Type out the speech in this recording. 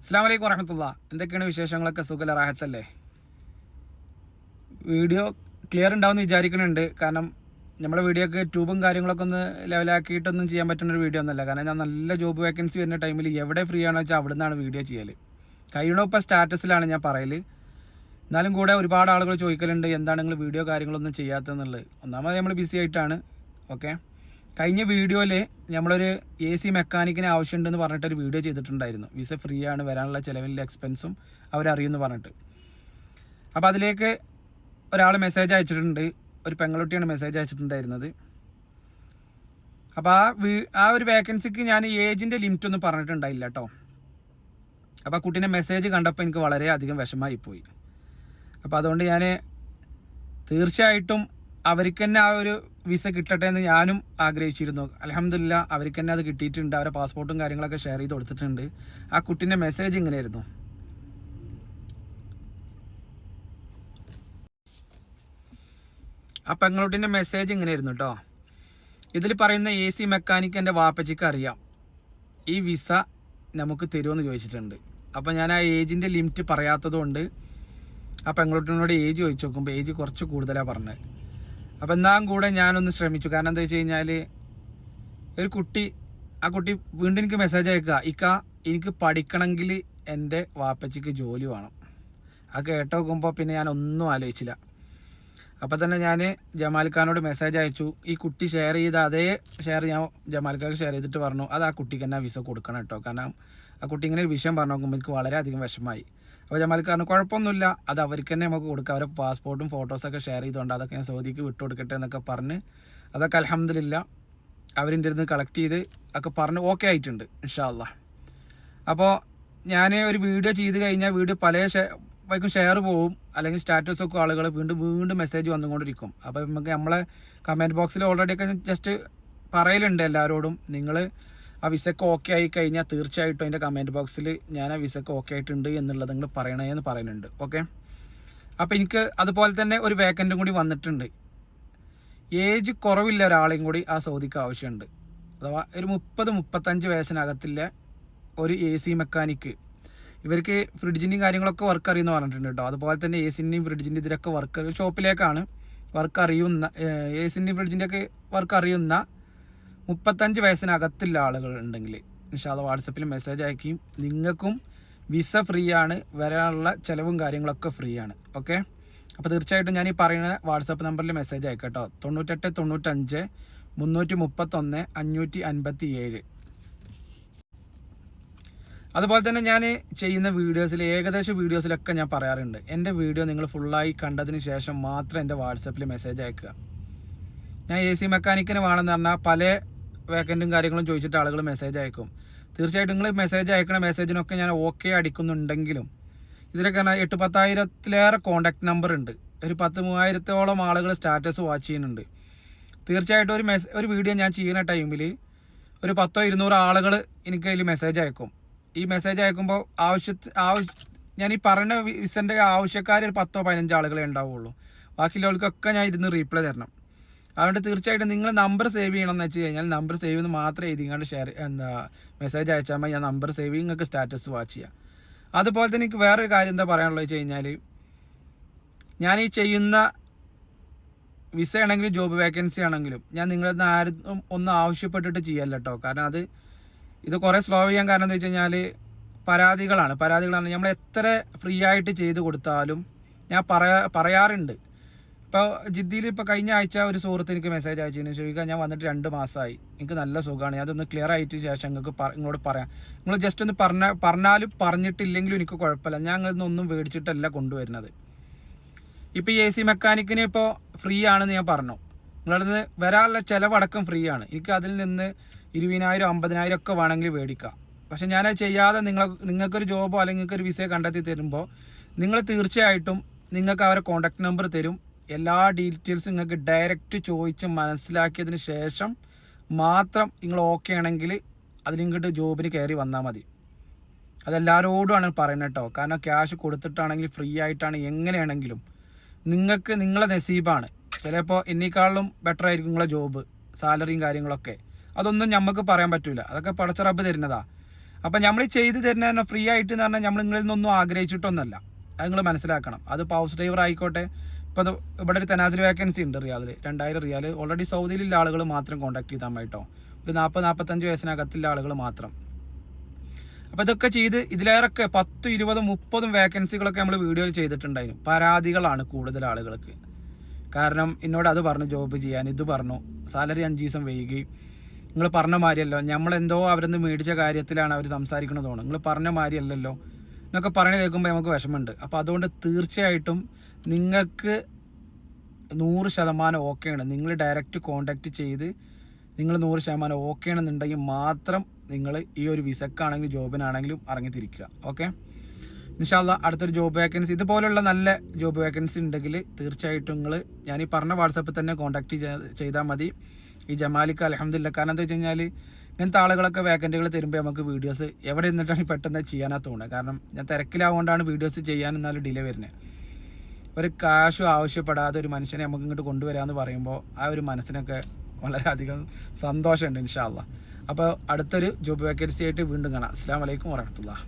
അസ്സലാമു അലൈക്കും വറഹ്മത്തുള്ളാഹി. എന്തൊക്കെയാണ് വിശേഷങ്ങളൊക്കെ? സുഖല റാഹത്തല്ലേ? വീഡിയോ ക്ലിയർ ഉണ്ടാവുമെന്ന് വിചാരിക്കുന്നുണ്ട്. കാരണം നമ്മുടെ വീഡിയോക്ക് ട്യൂബും കാര്യങ്ങളൊക്കെ ഒന്ന് ലെവലാക്കിയിട്ടൊന്നും ചെയ്യാൻ പറ്റുന്നൊരു വീഡിയോ ഒന്നുമല്ല. കാരണം ഞാൻ നല്ല ജോബ് വേക്കൻസി വരുന്ന ടൈമിൽ എവിടെ ഫ്രീ ആണെന്ന് വെച്ചാൽ അവിടെ നിന്നാണ് വീഡിയോ ചെയ്യൽ. കഴിയണോ ഇപ്പോൾ സ്റ്റാറ്റസിലാണ് ഞാൻ പറയൽ. എന്നാലും കൂടെ ഒരുപാട് ആളുകൾ ചോദിക്കലുണ്ട് എന്താണ് നിങ്ങൾ വീഡിയോ കാര്യങ്ങളൊന്നും ചെയ്യാത്തതെന്നുള്ളത്. ഒന്നാമത് നമ്മൾ ബിസി ആയിട്ടാണ്. ഓക്കെ, കഴിഞ്ഞ വീഡിയോയിൽ നമ്മളൊരു AC മെക്കാനിക്കിന് ആവശ്യമുണ്ടെന്ന് പറഞ്ഞിട്ടൊരു വീഡിയോ ചെയ്തിട്ടുണ്ടായിരുന്നു. വിസ ഫ്രീ ആണ്, വരാനുള്ള ചിലവിൻ്റെ എക്സ്പെൻസും അവരറിയുമെന്ന് പറഞ്ഞിട്ട്. അപ്പോൾ അതിലേക്ക് ഒരാൾ മെസ്സേജ് അയച്ചിട്ടുണ്ട്. ഒരു പെങ്ങളുട്ടിയാണ് മെസ്സേജ് അയച്ചിട്ടുണ്ടായിരുന്നത്. അപ്പോൾ ആ ഒരു വേക്കൻസിക്ക് ഞാൻ ഏജിൻ്റെ ലിമിറ്റ് ഒന്നും പറഞ്ഞിട്ടുണ്ടായില്ല കേട്ടോ. അപ്പോൾ ആ കുട്ടീൻ്റെ മെസ്സേജ് കണ്ടപ്പോൾ എനിക്ക് വളരെയധികം വിഷമമായിപ്പോയി. അപ്പോൾ അതുകൊണ്ട് ഞാൻ തീർച്ചയായിട്ടും അവർക്ക് തന്നെ ആ ഒരു വിസ കിട്ടട്ടെ എന്ന് ഞാനും ആഗ്രഹിച്ചിരുന്നു. അൽഹംദുലില്ലാ അവർക്ക് തന്നെ അത് കിട്ടിയിട്ടുണ്ട്. അവരുടെ പാസ്പോർട്ടും കാര്യങ്ങളൊക്കെ ഷെയർ ചെയ്ത് കൊടുത്തിട്ടുണ്ട്. ആ കുട്ടീൻ്റെ മെസ്സേജ് ഇങ്ങനെയായിരുന്നു. ആ പെങ്ങളുട്ടിൻ്റെ മെസ്സേജ് ഇങ്ങനെയായിരുന്നു കേട്ടോ. ഇതിൽ പറയുന്ന AC മെക്കാനിക്ക് എൻ്റെ വാപ്പച്ചിക്ക് അറിയാം, ഈ വിസ നമുക്ക് തരുമെന്ന് ചോദിച്ചിട്ടുണ്ട്. അപ്പോൾ ഞാൻ ആ ഏജിൻ്റെ ലിമിറ്റ് പറയാത്തതുകൊണ്ട് ആ പെങ്ങളുട്ടിനോട് ഏജ് ചോദിച്ചു നോക്കുമ്പോൾ ഏജ് കുറച്ച് കൂടുതലാണ് പറഞ്ഞത്. അപ്പോൾ എന്നാലും കൂടെ ഞാനൊന്ന് ശ്രമിച്ചു. കാരണം എന്താ വെച്ച് കഴിഞ്ഞാൽ ആ കുട്ടി വീണ്ടും എനിക്ക് മെസ്സേജ് അയക്കുക, എനിക്ക് പഠിക്കണമെങ്കിൽ എൻ്റെ വാപ്പച്ചിക്ക് ജോലി വേണം. ആ കേട്ട് നോക്കുമ്പോൾ പിന്നെ ഞാൻ ഒന്നും ആലോചിച്ചില്ല. അപ്പോൾ തന്നെ ഞാൻ ജമാൽഖാനോട് മെസ്സേജ് അയച്ചു. ഈ കുട്ടി ഷെയർ ചെയ്ത അതേ ഷെയർ ഞാൻ ജമാൽഖാക്ക് ഷെയർ ചെയ്തിട്ട് പറഞ്ഞു അത് ആ കുട്ടിക്ക് തന്നെ വിസ കൊടുക്കണം കേട്ടോ. കാരണം ആ കുട്ടി ഇങ്ങനെ ഒരു വിഷയം പറഞ്ഞു നോക്കുമ്പോൾ എനിക്ക് വളരെയധികം വിഷമമായി. അപ്പോൾ ജമാൽഖാന് കുഴപ്പമൊന്നുമില്ല, അത് അവർക്ക് തന്നെ നമുക്ക് കൊടുക്കാം. അവരുടെ പാസ്പോർട്ടും ഫോട്ടോസൊക്കെ ഷെയർ ചെയ്തുകൊണ്ട് അതൊക്കെ ഞാൻ സൗദിക്ക് വിട്ടു കൊടുക്കട്ടെ എന്നൊക്കെ പറഞ്ഞ് അതൊക്കെ അൽഹംദുലില്ലാ അവരിൻ്റെ അടുത്ത് കളക്ട് ചെയ്ത് ഒക്കെ പറഞ്ഞ് ഓക്കെ ആയിട്ടുണ്ട് ഇൻഷാ അല്ലാഹ്. അപ്പോൾ ഞാൻ ഒരു വീഡിയോ ചെയ്ത് കഴിഞ്ഞാൽ വീഡിയോ പല വൈക്കും ഷെയർ പോവും, അല്ലെങ്കിൽ സ്റ്റാറ്റസ് ഒക്കെ ആളുകൾ വീണ്ടും മെസ്സേജ് വന്നുകൊണ്ടിരിക്കും. അപ്പോൾ നമുക്ക് നമ്മളെ കമൻറ്റ് ബോക്സിൽ ഓൾറെഡിയൊക്കെ ജസ്റ്റ് പറയലുണ്ട് എല്ലാവരോടും, നിങ്ങൾ ആ വിസക്ക് ഓക്കെ ആയി കഴിഞ്ഞാൽ തീർച്ചയായിട്ടും അതിൻ്റെ കമൻറ്റ് ബോക്സിൽ ഞാൻ ആ വിസക്ക് ഓക്കെ ആയിട്ടുണ്ട് എന്നുള്ളത് നിങ്ങൾ പറയണേന്ന് പറയുന്നുണ്ട്. ഓക്കെ, അപ്പോൾ എനിക്ക് അതുപോലെ തന്നെ ഒരു വേക്കൻറ്റും കൂടി വന്നിട്ടുണ്ട്. ഏജ് കുറവില്ല ഒരാളെയും കൂടി ആ സൗദിക്ക് ആവശ്യമുണ്ട്. അഥവാ ഒരു 30-35 വയസ്സിനകത്തില്ല ഒരു AC മെക്കാനിക്ക്. ഇവർക്ക് ഫ്രിഡ്ജിൻ്റെയും കാര്യങ്ങളൊക്കെ വർക്ക് അറിയുമെന്ന് പറഞ്ഞിട്ടുണ്ട് കേട്ടോ. അതുപോലെ തന്നെ ACൻ്റെയും ഫ്രിഡ്ജിൻ്റെ ഇതിലൊക്കെ വർക്ക് ഷോപ്പിലേക്കാണ് വർക്ക് അറിയുന്ന ACൻ്റെയും ഫ്രിഡ്ജിൻ്റെയൊക്കെ വർക്ക് അറിയുന്ന 35 വയസ്സിനകത്തുള്ള ആളുകൾ ഉണ്ടെങ്കിൽ ഇൻഷാ അല്ലാഹ് വാട്സപ്പിൽ മെസ്സേജ് അയക്കുകയും നിങ്ങൾക്കും വിസ ഫ്രീ ആണ്, വരാനുള്ള ചിലവും കാര്യങ്ങളൊക്കെ ഫ്രീ ആണ്. ഓക്കെ, അപ്പോൾ തീർച്ചയായിട്ടും ഞാൻ ഈ പറയുന്ന വാട്സപ്പ് നമ്പറിൽ മെസ്സേജ് അയക്കാം കേട്ടോ. 98 95 331 557. അതുപോലെ തന്നെ ഞാൻ ചെയ്യുന്ന വീഡിയോസിൽ ഏകദേശം വീഡിയോസിലൊക്കെ ഞാൻ പറയാറുണ്ട്, എൻ്റെ വീഡിയോ നിങ്ങൾ ഫുള്ളായി കണ്ടതിന് ശേഷം മാത്രം എൻ്റെ വാട്സപ്പിൽ മെസ്സേജ് അയക്കുക. ഞാൻ AC മെക്കാനിക്കിന് വേണമെന്ന് പറഞ്ഞാൽ പല വേക്കൻറ്റും കാര്യങ്ങളും ചോദിച്ചിട്ട് ആളുകൾ മെസ്സേജ് അയക്കും. തീർച്ചയായിട്ടും നിങ്ങൾ മെസ്സേജ് അയക്കണ മെസ്സേജിനൊക്കെ ഞാൻ ഓക്കെ അടിക്കുന്നുണ്ടെങ്കിലും ഇതിലൊക്കെ 8-10,000 കോൺടാക്ട് നമ്പർ ഉണ്ട്. ഒരു 10-3000 ആളുകൾ സ്റ്റാറ്റസ് വാച്ച് ചെയ്യുന്നുണ്ട്. തീർച്ചയായിട്ടും ഒരു വീഡിയോ ഞാൻ ചെയ്യുന്ന ടൈമിൽ ഒരു 100-200 ആളുകൾ എനിക്ക് അതിൽ മെസ്സേജ് അയക്കും. ഈ മെസ്സേജ് അയക്കുമ്പോൾ ഞാൻ ഈ പറയുന്ന വിസൻ്റെ ആവശ്യക്കാർ ഒരു 10-15 ആളുകളെ ഉണ്ടാവുള്ളൂ. ബാക്കിയുള്ളവർക്കൊക്കെ ഞാൻ ഇതിന് റീപ്ലൈ തരണം. അതുകൊണ്ട് തീർച്ചയായിട്ടും നിങ്ങൾ നമ്പർ സേവ് ചെയ്യണമെന്ന് വെച്ച് കഴിഞ്ഞാൽ നമ്പർ സേവ് ചെയ്യുന്നത് മാത്രം എഴുതിങ്ങാണ്ട് മെസ്സേജ് അയച്ചാൽ മതി. ഞാൻ നമ്പർ സേവ് ചെയ്യും, നിങ്ങൾക്ക് സ്റ്റാറ്റസ് വാച്ച് ചെയ്യാം. അതുപോലെ തന്നെ എനിക്ക് വേറൊരു കാര്യം എന്താ പറയാനുള്ളത് വെച്ച് കഴിഞ്ഞാൽ, ഞാൻ ഈ ചെയ്യുന്ന വിസ ആണെങ്കിലും ജോബ് വേക്കൻസി ആണെങ്കിലും ഞാൻ നിങ്ങളിന്ന് ആരും ഒന്നും ആവശ്യപ്പെട്ടിട്ട് ചെയ്യല്ല കേട്ടോ. കാരണം ഇത് കുറേ സ്ലോ ചെയ്യാൻ കാരണം എന്താ വെച്ച് കഴിഞ്ഞാൽ പരാതികളാണ്. നമ്മൾ എത്ര ഫ്രീ ആയിട്ട് ചെയ്ത് കൊടുത്താലും ഞാൻ പറയാറുണ്ട്. ഇപ്പോൾ ജിദ്ദിയിൽ ഇപ്പോൾ കഴിഞ്ഞ ആഴ്ച ഒരു സുഹൃത്ത് എനിക്ക് മെസ്സേജ് അയച്ചതിന് ചോദിക്കുക, ഞാൻ വന്നിട്ട് 2 മാസമായി, എനിക്ക് നല്ല സുഖമാണ്, അതൊന്ന് ക്ലിയർ ആയിട്ട് ശേഷം നിങ്ങളോട് പറയാം. നിങ്ങൾ ജസ്റ്റ് ഒന്ന് പറഞ്ഞാലും പറഞ്ഞിട്ടില്ലെങ്കിലും എനിക്ക് കുഴപ്പമില്ല, ഞാൻ നിങ്ങളൊന്നും മേടിച്ചിട്ടല്ല കൊണ്ടുവരുന്നത്. ഇപ്പോൾ ഈ AC മെക്കാനിക്കിന് ഇപ്പോൾ ഫ്രീ ആണെന്ന് ഞാൻ പറഞ്ഞു, നിങ്ങളടുന്ന് വരാനുള്ള ചിലവടക്കം ഫ്രീ ആണ്. എനിക്ക് അതിൽ നിന്ന് 20,000 50,000 ഒക്കെ വേണമെങ്കിൽ മേടിക്കാം. പക്ഷെ ഞാനത് ചെയ്യാതെ നിങ്ങൾക്കൊരു ജോബോ അല്ലെങ്കിൽ നിങ്ങൾക്കൊരു വിസയോ കണ്ടെത്തി തരുമ്പോൾ നിങ്ങൾ തീർച്ചയായിട്ടും നിങ്ങൾക്ക് അവരെ കോൺടാക്ട് നമ്പർ തരും. എല്ലാ ഡീറ്റെയിൽസും നിങ്ങൾക്ക് ഡയറക്റ്റ് ചോദിച്ച് മനസ്സിലാക്കിയതിന് ശേഷം മാത്രം നിങ്ങൾ ഓക്കെ ആണെങ്കിൽ അതിലിങ്ങോട്ട് ജോബിന് കയറി വന്നാൽ മതി. അതെല്ലാവരോടുമാണ് പറയുന്നത് കേട്ടോ. കാരണം ക്യാഷ് കൊടുത്തിട്ടാണെങ്കിൽ ഫ്രീ ആയിട്ടാണ് എങ്ങനെയാണെങ്കിലും നിങ്ങൾക്ക് നിങ്ങളെ നസീബാണ്. ചിലപ്പോൾ എന്നേക്കാളും ബെറ്റർ ആയിരിക്കും നിങ്ങളെ ജോബ്, സാലറിയും കാര്യങ്ങളൊക്കെ. അതൊന്നും നമുക്ക് പറയാൻ പറ്റില്ല, അതൊക്കെ പടച്ച റബ്ബ് തരുന്നതാ. അപ്പം നമ്മൾ ചെയ്ത് തരുന്ന ഫ്രീ ആയിട്ട് എന്ന് പറഞ്ഞാൽ നമ്മൾ നിങ്ങളിൽ നിന്നൊന്നും ആഗ്രഹിച്ചിട്ടൊന്നുമല്ല. അത് നിങ്ങൾ മനസ്സിലാക്കണം. അത് ഹൗസ് ഡ്രൈവർ ആയിക്കോട്ടെ, ഇപ്പോൾ അത് ഇവിടെ ഒരു തനാസിൽ വേക്കൻസി ഉണ്ട് റിയാദിൽ, 2000 റിയാൽ. ഓൾറെഡി സൗദിയിലുള്ള ആളുകൾ മാത്രം കോൺടാക്ട് ചെയ്താൽ മതി കേട്ടോ. ഒരു 40-45 വയസ്സിനകത്തുള്ള ആളുകൾ മാത്രം. അപ്പോൾ ഇതൊക്കെ ചെയ്ത് ഇതിലേറൊക്കെ 10, 20, 30 വേക്കൻസികളൊക്കെ നമ്മൾ വീഡിയോയിൽ ചെയ്തിട്ടുണ്ടായിരുന്നു. പരാതികളാണ് കൂടുതൽ ആളുകൾക്ക്. കാരണം എന്നോട് അത് പറഞ്ഞു ജോബ് ചെയ്യാൻ, ഇത് പറഞ്ഞു സാലറി 5 ദിവസം വൈകി, നിങ്ങൾ പറഞ്ഞ മാതിരിയല്ലോ, നമ്മളെന്തോ അവരെന്ന് മേടിച്ച കാര്യത്തിലാണ് അവർ സംസാരിക്കണത് തോന്നുന്നു, നിങ്ങൾ പറഞ്ഞ മാതിരിയല്ലല്ലോ എന്നൊക്കെ പറഞ്ഞു കേൾക്കുമ്പോൾ നമുക്ക് വിഷമമുണ്ട്. അപ്പോൾ അതുകൊണ്ട് തീർച്ചയായിട്ടും നിങ്ങൾക്ക് 100% ഓക്കെയാണ്. നിങ്ങൾ ഡയറക്റ്റ് കോൺടാക്റ്റ് ചെയ്ത് നിങ്ങൾ 100% ഓക്കെ ആണെന്നുണ്ടെങ്കിൽ മാത്രം നിങ്ങൾ ഈ ഒരു വിസക്കാണെങ്കിലും ജോബിനാണെങ്കിലും ഇറങ്ങിത്തിരിക്കുക. ഓക്കെ, ഇൻഷാ അല്ലാഹ് അടുത്തൊരു ജോബ് വേക്കൻസി ഇതുപോലുള്ള നല്ല ജോബ് വേക്കൻസി ഉണ്ടെങ്കിൽ തീർച്ചയായിട്ടും നിങ്ങൾ ഞാൻ ഈ പറഞ്ഞ വാട്സപ്പിൽ തന്നെ കോൺടാക്ട് ചെയ്താൽ മതി. ഈ ജമാലിക്ക് അൽഹംദുലില്ലാഹ്. കാരണം എന്താ വെച്ച് കഴിഞ്ഞാൽ ഇങ്ങനത്തെ ആളുകളൊക്കെ വേക്കൻറ്റുകൾ തരുമ്പോൾ നമുക്ക് വീഡിയോസ് എവിടെ നിന്നിട്ടാണ് പെട്ടെന്ന് ചെയ്യാനാ തോന്നുന്നത്. കാരണം ഞാൻ തിരക്കിലാവുകൊണ്ടാണ് വീഡിയോസ് ചെയ്യാൻ എന്നാലും ഡിലേ വരുന്നത്. ഒരു കാശും ആവശ്യപ്പെടാതെ ഒരു മനുഷ്യനെ നമുക്ക് ഇങ്ങോട്ട് കൊണ്ടുവരാമെന്ന് പറയുമ്പോൾ ആ ഒരു മനസ്സിനൊക്കെ വളരെയധികം സന്തോഷമുണ്ട് ഇൻഷാ അല്ലാഹ്. അപ്പോൾ അടുത്തൊരു ജോബ് വേക്കൻസി ആയിട്ട് വീണ്ടും കാണാം. അസ്സലാമു അലൈക്കും വറഹ്മത്തുള്ളാഹി.